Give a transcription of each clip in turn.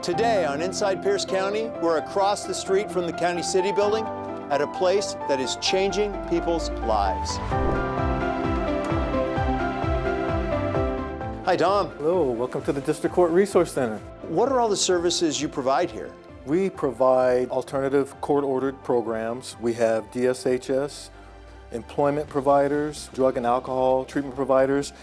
Today on Inside Pierce County, we're across the street from the County City Building at a place that is changing people's lives. Hi, Tom. Hello, welcome to the District Court Resource Center. What are all the services you provide here? We provide alternative court-ordered programs. We have DSHS, employment providers, drug and alcohol treatment providers.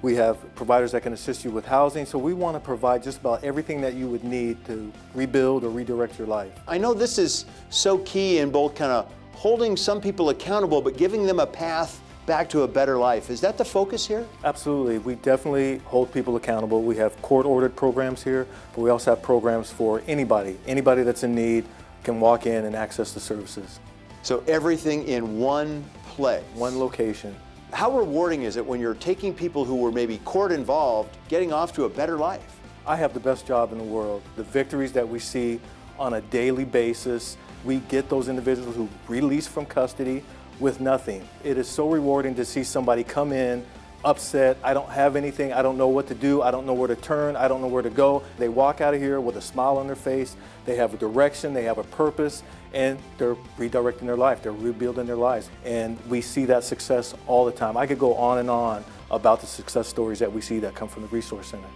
We have providers that can assist you with housing. So we want to provide just about everything that you would need to rebuild or redirect your life. I know this is so key in both kind of holding some people accountable, but giving them a path back to a better life. Is that the focus here? Absolutely. We definitely hold people accountable. We have court-ordered programs here, but we also have programs for anybody. Anybody that's in need can walk in and access the services. So everything in one place. One location. How rewarding is it when you're taking people who were maybe court involved, getting off to a better life? I have the best job in the world. The victories that we see on a daily basis, we get those individuals who release from custody with nothing. It is so rewarding to see somebody come in upset. I don't have anything. I don't know what to do. I don't know where to turn. I don't know where to go. They walk out of here with a smile on their face. They have a direction. They have a purpose, and they're redirecting their life. They're rebuilding their lives. And we see that success all the time. I could go on and on about the success stories that we see that come from the Resource Center.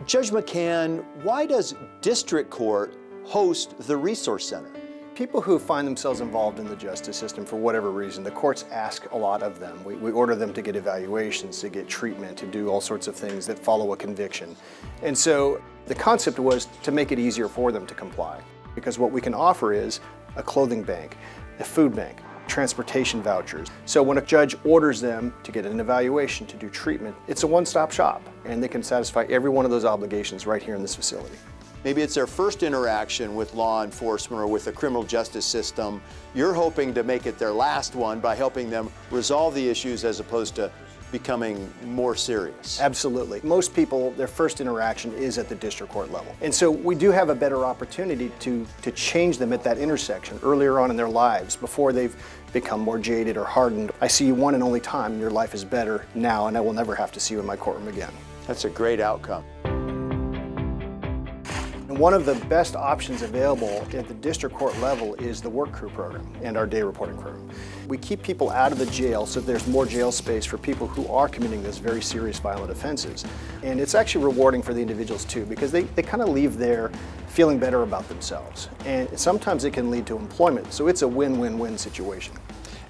Judge McCann, why does District Court host the Resource Center? People who find themselves involved in the justice system for whatever reason, the courts ask a lot of them. We order them to get evaluations, to get treatment, to do all sorts of things that follow a conviction. And so the concept was to make it easier for them to comply, because what we can offer is a clothing bank, a food bank, transportation vouchers. So when a judge orders them to get an evaluation, to do treatment, it's a one-stop shop, and they can satisfy every one of those obligations right here in this facility. Maybe it's their first interaction with law enforcement or with the criminal justice system. You're hoping to make it their last one by helping them resolve the issues as opposed to becoming more serious. Absolutely. Most people, their first interaction is at the district court level. And so we do have a better opportunity to change them at that intersection earlier on in their lives before they've become more jaded or hardened. I see you one and only time, and your life is better now, and I will never have to see you in my courtroom again. That's a great outcome. And one of the best options available at the district court level is the work crew program and our day reporting program. We keep people out of the jail so there's more jail space for people who are committing those very serious violent offenses. And it's actually rewarding for the individuals too, because they kind of leave there feeling better about themselves. And sometimes it can lead to employment, so it's a win-win-win situation.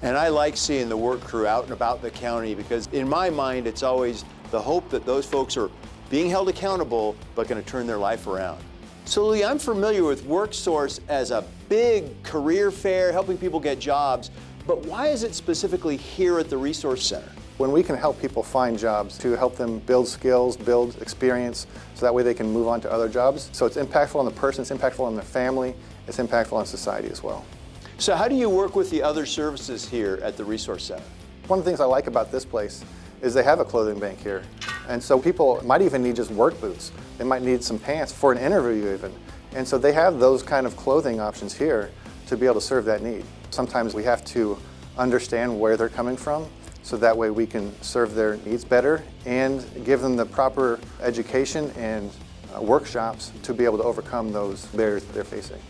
And I like seeing the work crew out and about the county because in my mind it's always the hope that those folks are being held accountable but going to turn their life around. So Lee, I'm familiar with WorkSource as a big career fair helping people get jobs, but why is it specifically here at the Resource Center? When we can help people find jobs to help them build skills, build experience, so that way they can move on to other jobs. So it's impactful on the person, it's impactful on their family, it's impactful on society as well. So how do you work with the other services here at the Resource Center? One of the things I like about this place is they have a clothing bank here. And so people might even need just work boots. They might need some pants for an interview even. And so they have those kind of clothing options here to be able to serve that need. Sometimes we have to understand where they're coming from so that way we can serve their needs better and give them the proper education and workshops to be able to overcome those barriers that they're facing.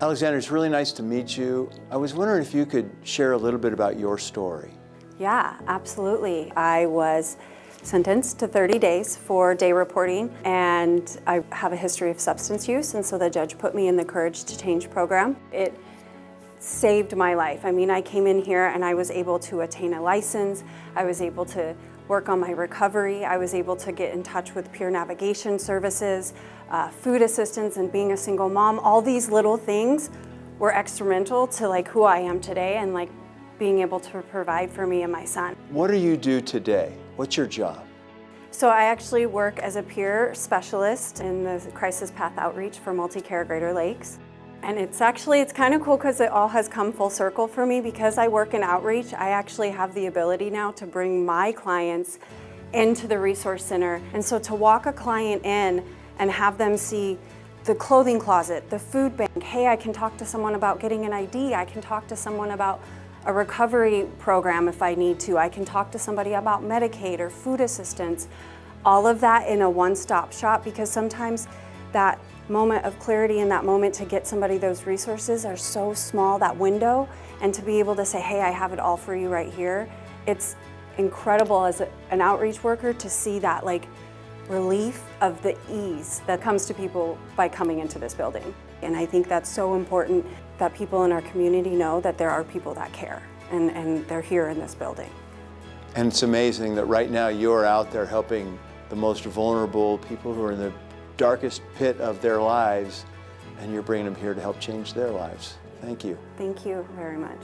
Alexander, it's really nice to meet you. I was wondering if you could share a little bit about your story. Yeah, absolutely. I was sentenced to 30 days for day reporting, and I have a history of substance use, and so the judge put me in the Courage to Change program. It saved my life. I mean, I came in here and I was able to attain a license. I was able to work on my recovery. I was able to get in touch with peer navigation services, food assistance, and being a single mom. All these little things were instrumental to like who I am today and like being able to provide for me and my son. What do you do today? What's your job? So I actually work as a peer specialist in the Crisis Path Outreach for Multi-Care Greater Lakes. And it's kind of cool because it all has come full circle for me. Because I work in outreach, I actually have the ability now to bring my clients into the Resource Center. And so to walk a client in and have them see the clothing closet, the food bank, hey, I can talk to someone about getting an ID, I can talk to someone about a recovery program if I need to. I can talk to somebody about Medicaid or food assistance. All of that in a one-stop shop, because sometimes that moment of clarity and that moment to get somebody those resources are so small, that window, and to be able to say, hey, I have it all for you right here. It's incredible as an outreach worker to see that like relief of the ease that comes to people by coming into this building. And I think that's so important that people in our community know that there are people that care and they're here in this building. And it's amazing that right now you're out there helping the most vulnerable people who are in the darkest pit of their lives, and you're bringing them here to help change their lives. Thank you. Thank you very much.